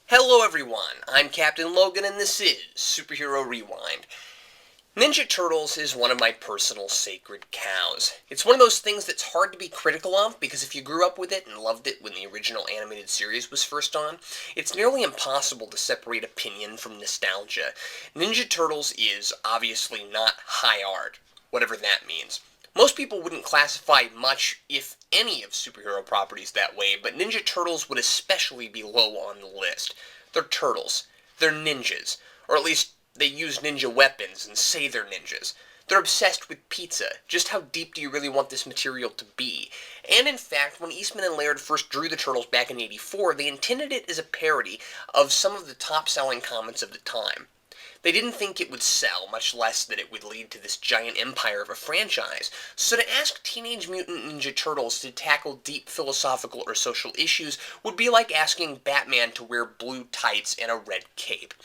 Hello everyone, I'm Captain Logan and this is Superhero Rewind. Ninja Turtles is one of my personal sacred cows. It's one of those things that's hard to be critical of because if you grew up with it and loved it when the original animated series was first on, it's nearly impossible to separate opinion from nostalgia. Ninja Turtles is obviously not high art, whatever that means. Most people wouldn't classify much, if any, of superhero properties that way, but Ninja Turtles would especially be low on the list. They're turtles. They're ninjas. Or at least they use ninja weapons and say they're ninjas. They're obsessed with pizza. Just how deep do you really want this material to be? And in fact, when Eastman and Laird first drew the Turtles back in '84, they intended it as a parody of some of the top-selling comics of the time. They didn't think it would sell, much less that it would lead to this giant empire of a franchise. So to ask Teenage Mutant Ninja Turtles to tackle deep philosophical or social issues would be like asking Batman to wear blue tights and a red cape.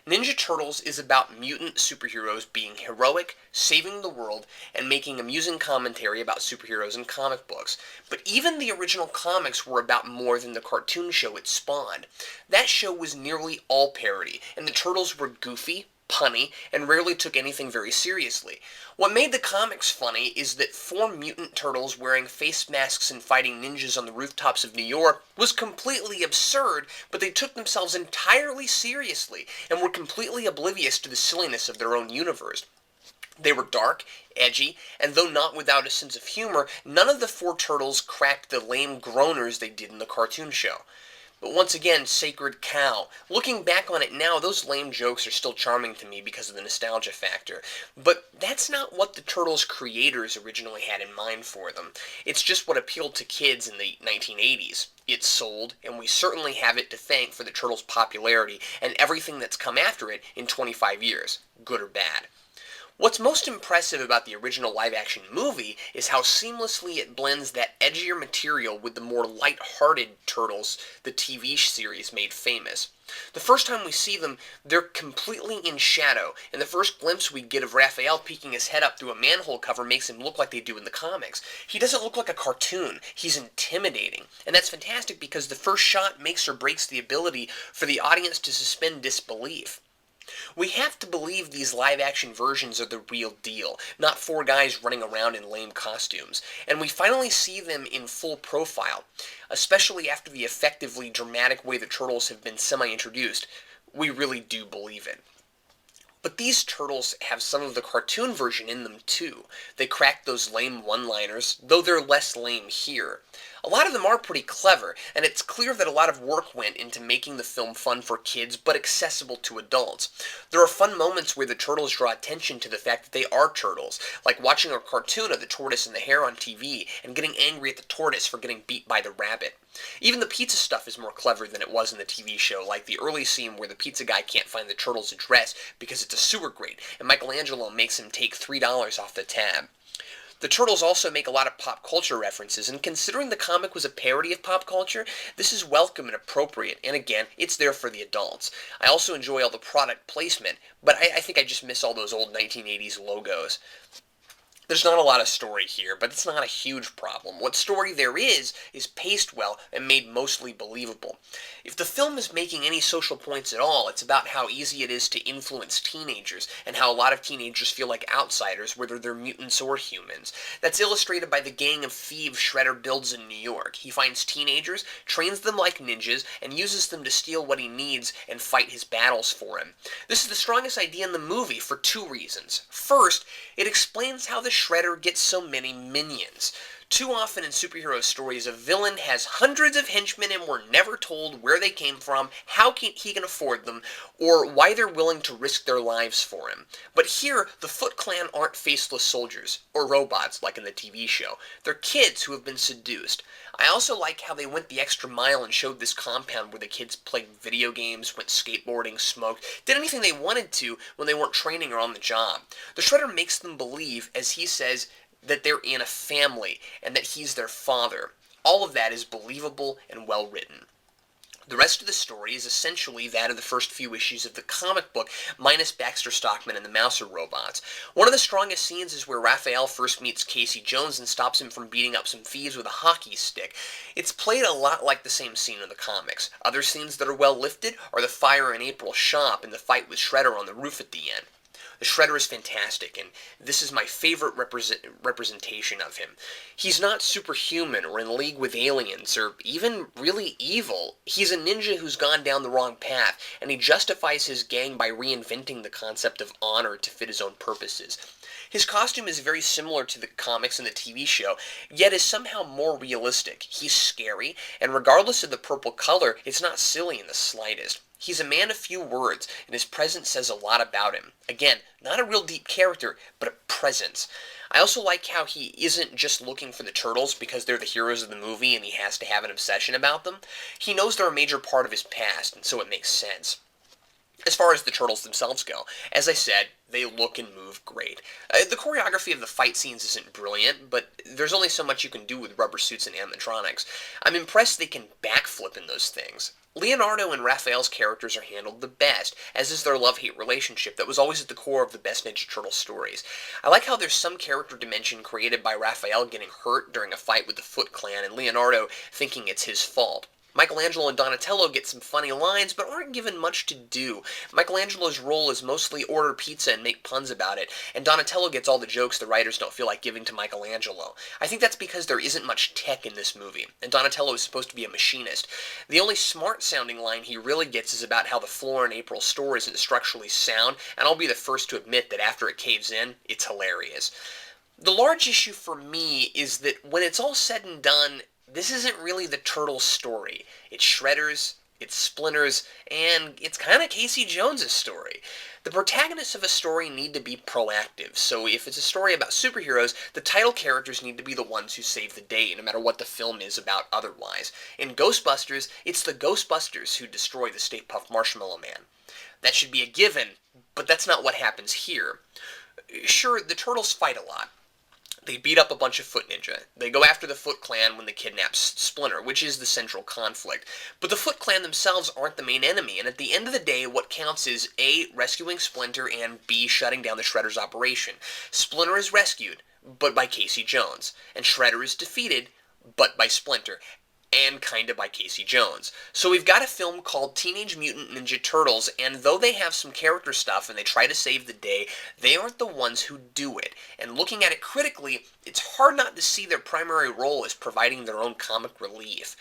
Ninja Turtles is about mutant superheroes being heroic, saving the world, and making amusing commentary about superheroes in comic books. But even the original comics were about more than the cartoon show it spawned. That show was nearly all parody, and the Turtles were goofy, punny, and rarely took anything very seriously. What made the comics funny is that four mutant turtles wearing face masks and fighting ninjas on the rooftops of New York was completely absurd, but they took themselves entirely seriously and were completely oblivious to the silliness of their own universe. They were dark, edgy, and though not without a sense of humor, none of the four turtles cracked the lame groaners they did in the cartoon show. But once again, sacred cow. Looking back on it now, those lame jokes are still charming to me because of the nostalgia factor. But that's not what the Turtles' creators originally had in mind for them. It's just what appealed to kids in the 1980s. It sold, and we certainly have it to thank for the Turtles' popularity and everything that's come after it in 25 years, good or bad. What's most impressive about the original live-action movie is how seamlessly it blends that edgier material with the more light-hearted Turtles the TV series made famous. The first time we see them, they're completely in shadow, and the first glimpse we get of Raphael peeking his head up through a manhole cover makes him look like they do in the comics. He doesn't look like a cartoon. He's intimidating. And that's fantastic because the first shot makes or breaks the ability for the audience to suspend disbelief. We have to believe these live-action versions are the real deal, not four guys running around in lame costumes. And we finally see them in full profile, especially after the effectively dramatic way the Turtles have been semi-introduced. We really do believe it. But these turtles have some of the cartoon version in them too. They crack those lame one-liners, though they're less lame here. A lot of them are pretty clever, and it's clear that a lot of work went into making the film fun for kids but accessible to adults. There are fun moments where the turtles draw attention to the fact that they are turtles, like watching a cartoon of the tortoise and the hare on TV and getting angry at the tortoise for getting beat by the rabbit. Even the pizza stuff is more clever than it was in the TV show, like the early scene where the pizza guy can't find the turtle's address because it's a sewer grate, and Michelangelo makes him take $3 off the tab. The Turtles also make a lot of pop culture references, and considering the comic was a parody of pop culture, this is welcome and appropriate, and again, it's there for the adults. I also enjoy all the product placement, but I think I just miss all those old 1980s logos. There's not a lot of story here, but it's not a huge problem. What story there is paced well and made mostly believable. If the film is making any social points at all, it's about how easy it is to influence teenagers, and how a lot of teenagers feel like outsiders, whether they're mutants or humans. That's illustrated by the gang of thieves Shredder builds in New York. He finds teenagers, trains them like ninjas, and uses them to steal what he needs and fight his battles for him. This is the strongest idea in the movie for two reasons. First, it explains how the Shredder gets so many minions. Too often in superhero stories, a villain has hundreds of henchmen and we're never told where they came from, how he can afford them, or why they're willing to risk their lives for him. But here, the Foot Clan aren't faceless soldiers, or robots like in the TV show. They're kids who have been seduced. I also like how they went the extra mile and showed this compound where the kids played video games, went skateboarding, smoked, did anything they wanted to when they weren't training or on the job. The Shredder makes them believe, as he says, that they're in a family and that he's their father. All of that is believable and well written. The rest of the story is essentially that of the first few issues of the comic book, minus Baxter Stockman and the Mouser robots. One of the strongest scenes is where Raphael first meets Casey Jones and stops him from beating up some thieves with a hockey stick. It's played a lot like the same scene in the comics. Other scenes that are well lifted are the fire in April's shop and the fight with Shredder on the roof at the end. The Shredder is fantastic, and this is my favorite representation of him. He's not superhuman or in league with aliens or even really evil. He's a ninja who's gone down the wrong path, and he justifies his gang by reinventing the concept of honor to fit his own purposes. His costume is very similar to the comics and the TV show, yet is somehow more realistic. He's scary, and regardless of the purple color, it's not silly in the slightest. He's a man of few words, and his presence says a lot about him. Again, not a real deep character, but a presence. I also like how he isn't just looking for the turtles because they're the heroes of the movie and he has to have an obsession about them. He knows they're a major part of his past, and so it makes sense. As far as the turtles themselves go, as I said, they look and move great. The choreography of the fight scenes isn't brilliant, but there's only so much you can do with rubber suits and animatronics. I'm impressed they can backflip in those things. Leonardo and Raphael's characters are handled the best, as is their love-hate relationship that was always at the core of the best Ninja Turtle stories. I like how there's some character dimension created by Raphael getting hurt during a fight with the Foot Clan and Leonardo thinking it's his fault. Michelangelo and Donatello get some funny lines, but aren't given much to do. Michelangelo's role is mostly order pizza and make puns about it, and Donatello gets all the jokes the writers don't feel like giving to Michelangelo. I think that's because there isn't much tech in this movie, and Donatello is supposed to be a machinist. The only smart-sounding line he really gets is about how the floor in April's store isn't structurally sound, and I'll be the first to admit that after it caves in, it's hilarious. The large issue for me is that when it's all said and done, this isn't really the Turtles' story. It's Shredder's, it's Splinter's, and it's kind of Casey Jones's story. The protagonists of a story need to be proactive, so if it's a story about superheroes, the title characters need to be the ones who save the day, no matter what the film is about otherwise. In Ghostbusters, it's the Ghostbusters who destroy the Stay Puft Marshmallow Man. That should be a given, but that's not what happens here. Sure, the Turtles fight a lot. They beat up a bunch of Foot Ninja. They go after the Foot Clan when they kidnap Splinter, which is the central conflict. But the Foot Clan themselves aren't the main enemy, and at the end of the day, what counts is A, rescuing Splinter, and B, shutting down the Shredder's operation. Splinter is rescued, but by Casey Jones, and Shredder is defeated, but by Splinter, and kinda by Casey Jones. So we've got a film called Teenage Mutant Ninja Turtles, and though they have some character stuff and they try to save the day, they aren't the ones who do it. And looking at it critically, it's hard not to see their primary role as providing their own comic relief.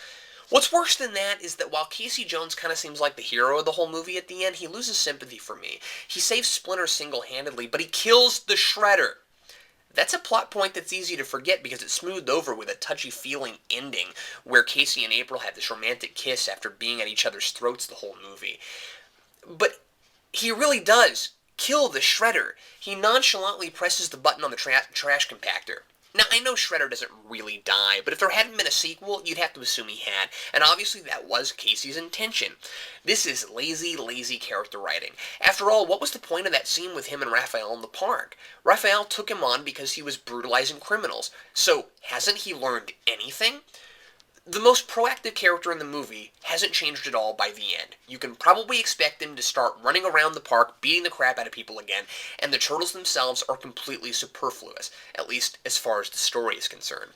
What's worse than that is that while Casey Jones kind of seems like the hero of the whole movie at the end, he loses sympathy for me. He saves Splinter single-handedly, but he kills the Shredder. That's a plot point that's easy to forget because it's smoothed over with a touchy-feeling ending where Casey and April have this romantic kiss after being at each other's throats the whole movie. But he really does kill the Shredder. He nonchalantly presses the button on the trash compactor. Now, I know Shredder doesn't really die, but if there hadn't been a sequel, you'd have to assume he had, and obviously that was Casey's intention. This is lazy, lazy character writing. After all, what was the point of that scene with him and Raphael in the park? Raphael took him on because he was brutalizing criminals. So, hasn't he learned anything? The most proactive character in the movie hasn't changed at all by the end. You can probably expect him to start running around the park, beating the crap out of people again, and the Turtles themselves are completely superfluous, at least as far as the story is concerned.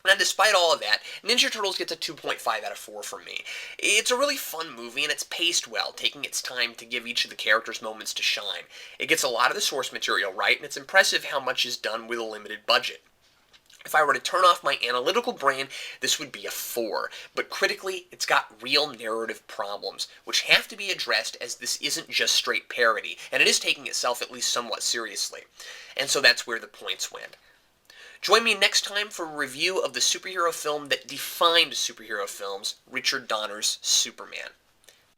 Now, despite all of that, Ninja Turtles gets a 2.5 out of 4 from me. It's a really fun movie, and it's paced well, taking its time to give each of the characters moments to shine. It gets a lot of the source material right, and it's impressive how much is done with a limited budget. If I were to turn off my analytical brain, this would be a 4, but critically, it's got real narrative problems, which have to be addressed as this isn't just straight parody, and it is taking itself at least somewhat seriously. And so that's where the points went. Join me next time for a review of the superhero film that defined superhero films, Richard Donner's Superman.